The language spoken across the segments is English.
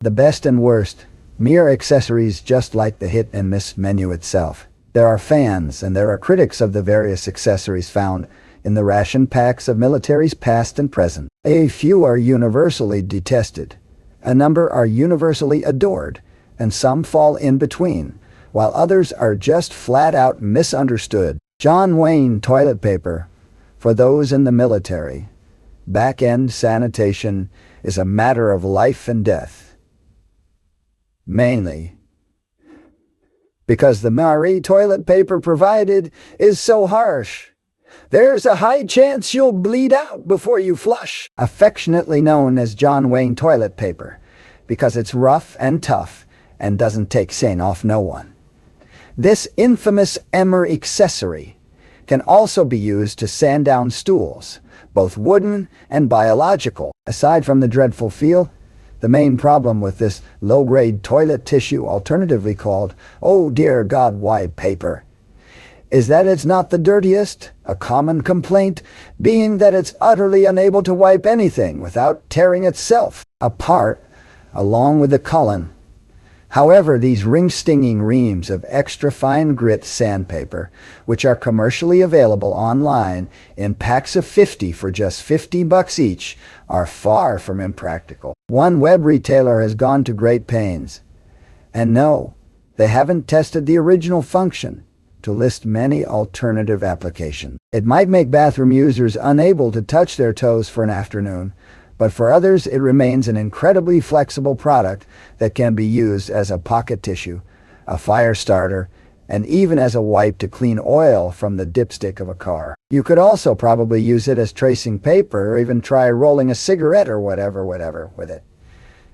The best and worst, mere accessories just like the hit and miss menu itself. There are fans and there are critics of the various accessories found in the ration packs of militaries past and present. A few are universally detested, a number are universally adored, and some fall in between, while others are just flat-out misunderstood. John Wayne toilet paper, for those in the military. Back-end sanitation is a matter of life and death. Mainly because the MRE toilet paper provided is so harsh. There's a high chance you'll bleed out before you flush. Affectionately known as John Wayne toilet paper, because it's rough and tough and doesn't take stain off no one. This infamous MRE accessory can also be used to sand down stools, both wooden and biological. Aside from the dreadful feel, the main problem with this low-grade toilet tissue, alternatively called, oh dear God, why paper, is that it's not the dirtiest, a common complaint being that it's utterly unable to wipe anything without tearing itself apart, along with the colon. However, these ring-stinging reams of extra-fine grit sandpaper, which are commercially available online in packs of 50 for just $50 each, are far from impractical. One web retailer has gone to great pains, and no, they haven't tested the original function, to list many alternative applications. It might make bathroom users unable to touch their toes for an afternoon, but for others it remains an incredibly flexible product that can be used as a pocket tissue, a fire starter, and even as a wipe to clean oil from the dipstick of a car. You could also probably use it as tracing paper or even try rolling a cigarette or whatever with it.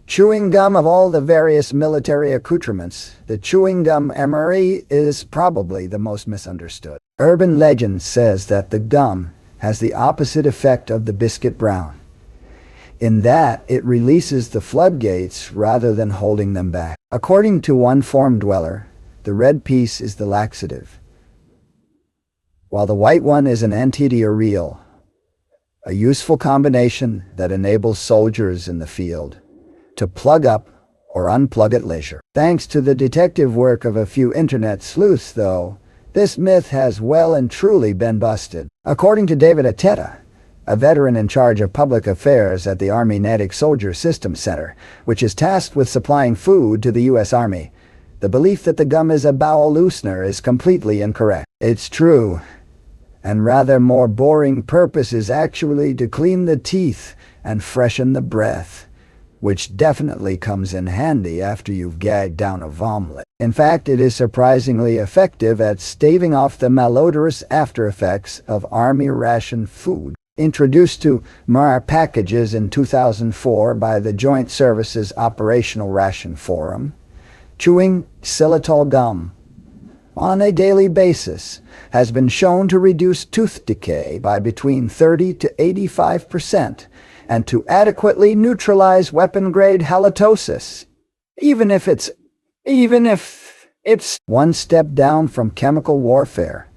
Chewing gum of all the various military accoutrements, the chewing gum MRE is probably the most misunderstood. Urban legend says that the gum has the opposite effect of the biscuit brown, in that it releases the floodgates rather than holding them back. According to one form dweller, the red piece is the laxative, while the white one is an antidiarrheal, a useful combination that enables soldiers in the field to plug up or unplug at leisure. Thanks to the detective work of a few internet sleuths, though, this myth has well and truly been busted. According to David Ateta, a veteran in charge of public affairs at the Army Natic Soldier Systems Center, which is tasked with supplying food to the U.S. Army, the belief that the gum is a bowel loosener is completely incorrect. It's true, and rather more boring purpose is actually to clean the teeth and freshen the breath, which definitely comes in handy after you've gagged down a vomit. In fact, it is surprisingly effective at staving off the malodorous after effects of Army ration food. Introduced to MRE packages in 2004 by the Joint Services Operational Ration Forum, chewing xylitol gum on a daily basis has been shown to reduce tooth decay by between 30 to 85% and to adequately neutralize weapon-grade halitosis, even if it's one step down from chemical warfare.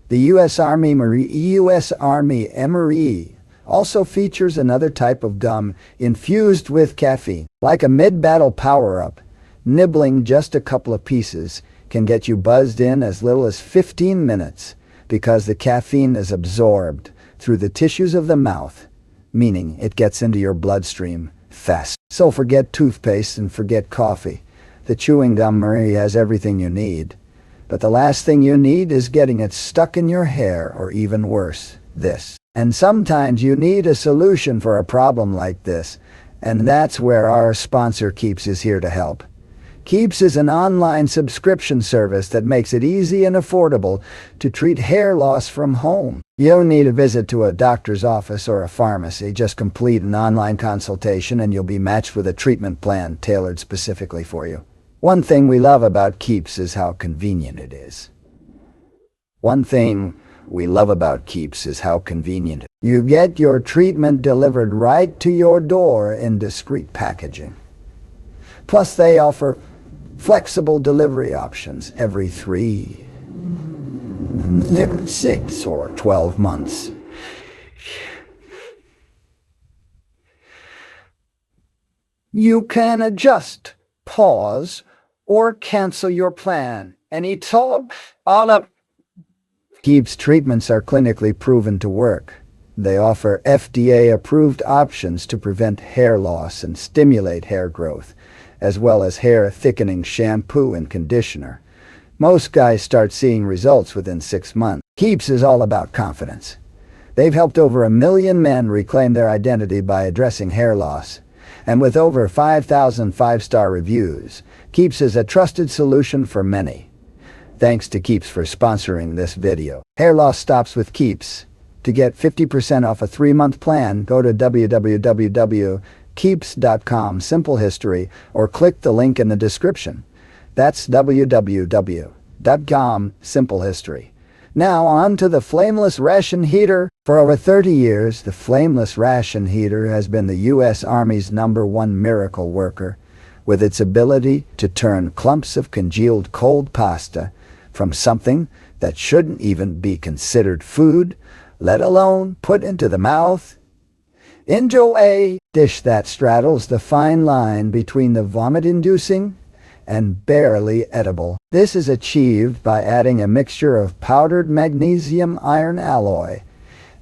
The U.S. Army MRE also features another type of gum infused with caffeine. Like a mid-battle power-up, nibbling just a couple of pieces can get you buzzed in as little as 15 minutes because the caffeine is absorbed through the tissues of the mouth, meaning it gets into your bloodstream fast. So forget toothpaste and forget coffee. The chewing gum MRE has everything you need. But the last thing you need is getting it stuck in your hair, or even worse, this. And sometimes you need a solution for a problem like this, and that's where our sponsor Keeps is here to help. Keeps is an online subscription service that makes it easy and affordable to treat hair loss from home. You don't need a visit to a doctor's office or a pharmacy. Just complete an online consultation and you'll be matched with a treatment plan tailored specifically for you. One thing we love about Keeps is how convenient it is. You get your treatment delivered right to your door in discreet packaging. Plus, they offer flexible delivery options every 3, 6, or 12 months. You can adjust, pause, or cancel your plan. And it's all up. Keeps treatments are clinically proven to work. They offer FDA-approved options to prevent hair loss and stimulate hair growth, as well as hair-thickening shampoo and conditioner. Most guys start seeing results within 6 months. Keeps is all about confidence. They've helped over 1 million men reclaim their identity by addressing hair loss. And with over 5,000 five-star reviews, Keeps is a trusted solution for many. Thanks to Keeps for sponsoring this video. Hair loss stops with Keeps. To get 50% off a 3-month plan, go to www.keeps.com Simple History or click the link in the description. That's www.com Simple History. Now on to the flameless ration heater. For over 30 years, the flameless ration heater has been the U.S. Army's #1 miracle worker, with its ability to turn clumps of congealed cold pasta from something that shouldn't even be considered food, let alone put into the mouth, into a dish that straddles the fine line between the vomit-inducing and barely edible. This is achieved by adding a mixture of powdered magnesium iron alloy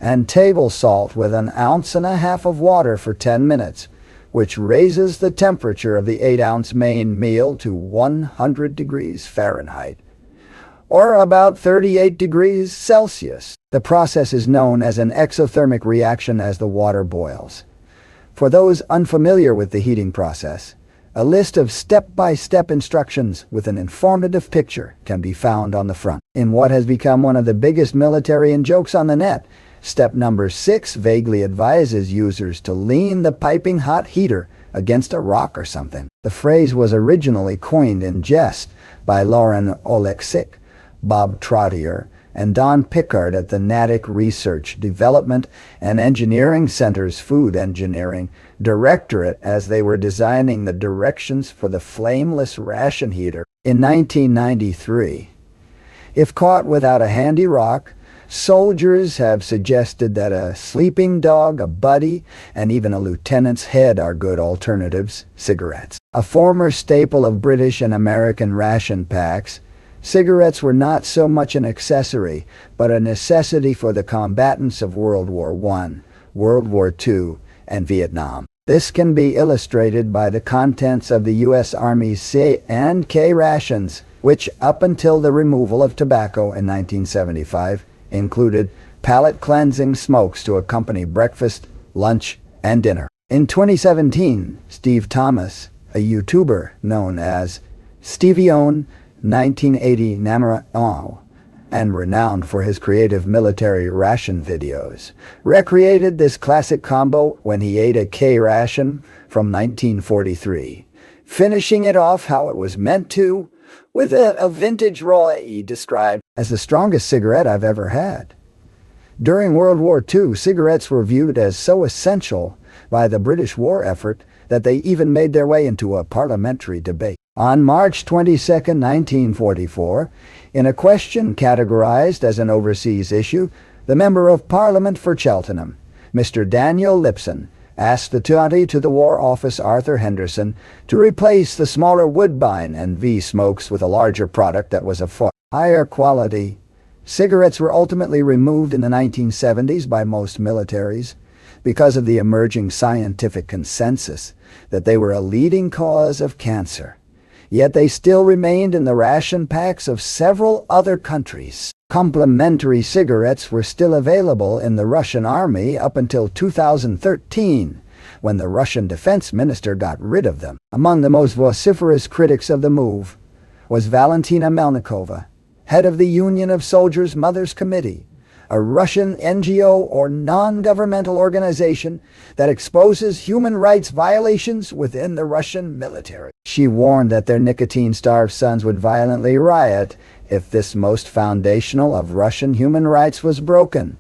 and table salt with 1.5 ounces of water for 10 minutes, which raises the temperature of the 8-ounce main meal to 100 degrees Fahrenheit, or about 38 degrees Celsius. The process is known as an exothermic reaction as the water boils. For those unfamiliar with the heating process, a list of step-by-step instructions with an informative picture can be found on the front. In what has become one of the biggest military jokes on the net, step number 6 vaguely advises users to lean the piping hot heater against a rock or something. The phrase was originally coined in jest by Lauren Oleksik, Bob Trottier, and Don Pickard at the Natick Research, Development, and Engineering Center's Food Engineering Directorate as they were designing the directions for the flameless ration heater in 1993. If caught without a handy rock, soldiers have suggested that a sleeping dog, a buddy, and even a lieutenant's head are good alternatives. Cigarettes. A former staple of British and American ration packs, cigarettes were not so much an accessory, but a necessity for the combatants of World War I, World War II, and Vietnam. This can be illustrated by the contents of the U.S. Army's C and K rations, which, up until the removal of tobacco in 1975, included palate-cleansing smokes to accompany breakfast, lunch, and dinner. In 2017, Steve Thomas, a YouTuber known as Stevie-Own 1980 Namara and renowned for his creative military ration videos, recreated this classic combo when he ate a K ration from 1943, finishing it off how it was meant to, with a vintage roll he described as the strongest cigarette I've ever had. During World War II, cigarettes were viewed as so essential by the British war effort that they even made their way into a parliamentary debate. On March 22, 1944, in a question categorized as an overseas issue, the Member of Parliament for Cheltenham, Mr. Daniel Lipson, asked the 20 to the War Office Arthur Henderson to replace the smaller Woodbine and V smokes with a larger product that was of far higher quality. Cigarettes were ultimately removed in the 1970s by most militaries because of the emerging scientific consensus that they were a leading cause of cancer. Yet they still remained in the ration packs of several other countries. Complementary cigarettes were still available in the Russian army up until 2013, when the Russian defense minister got rid of them. Among the most vociferous critics of the move was Valentina Melnikova, head of the Union of Soldiers' Mothers Committee, a Russian NGO or non-governmental organization that exposes human rights violations within the Russian military. She warned that their nicotine-starved sons would violently riot if this most foundational of Russian human rights was broken.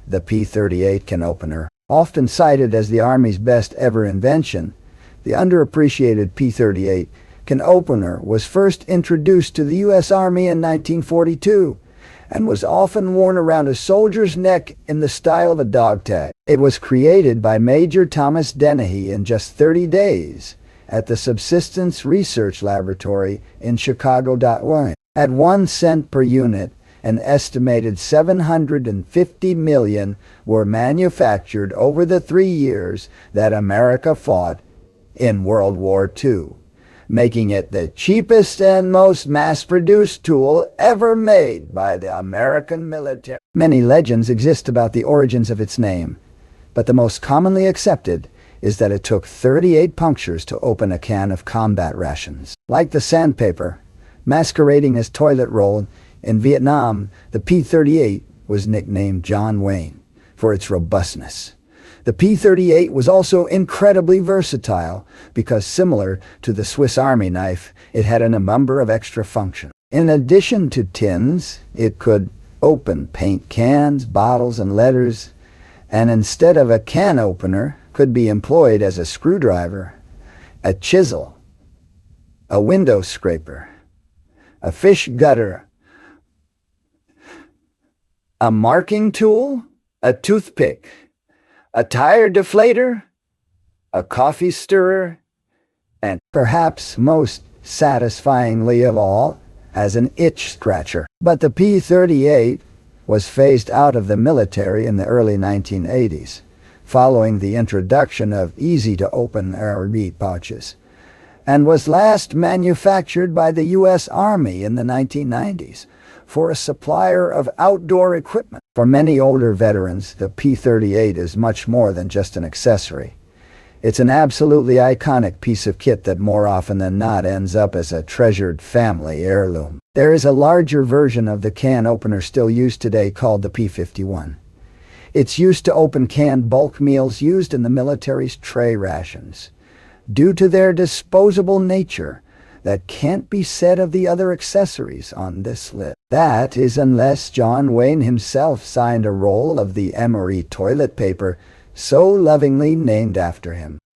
The P-38 can opener, often cited as the Army's best ever invention, the underappreciated P-38 can opener was first introduced to the U.S. Army in 1942 and was often worn around a soldier's neck in the style of a dog tag. It was created by Major Thomas Dennehy in just 30 days at the Subsistence Research Laboratory in Chicago. At 1 cent per unit, an estimated 750 million were manufactured over the 3 years that America fought in World War II, making it the cheapest and most mass-produced tool ever made by the American military. Many legends exist about the origins of its name, but the most commonly accepted is that it took 38 punctures to open a can of combat rations. Like the sandpaper, masquerading as toilet roll, in Vietnam, the P-38 was nicknamed John Wayne for its robustness. The P-38 was also incredibly versatile because, similar to the Swiss Army knife, it had a number of extra functions. In addition to tins, it could open paint cans, bottles, and letters, and instead of a can opener, could be employed as a screwdriver, a chisel, a window scraper, a fish gutter, a marking tool, a toothpick, a tire deflator, a coffee stirrer, and perhaps most satisfyingly of all, as an itch scratcher. But the P-38 was phased out of the military in the early 1980s, following the introduction of easy-to-open MRE pouches, and was last manufactured by the U.S. Army in the 1990s for a supplier of outdoor equipment. For many older veterans, the P-38 is much more than just an accessory. It's an absolutely iconic piece of kit that more often than not ends up as a treasured family heirloom. There is a larger version of the can opener still used today called the P-51. It's used to open canned bulk meals used in the military's tray rations. Due to their disposable nature, that can't be said of the other accessories on this list. That is, unless John Wayne himself signed a roll of the MRE toilet paper so lovingly named after him.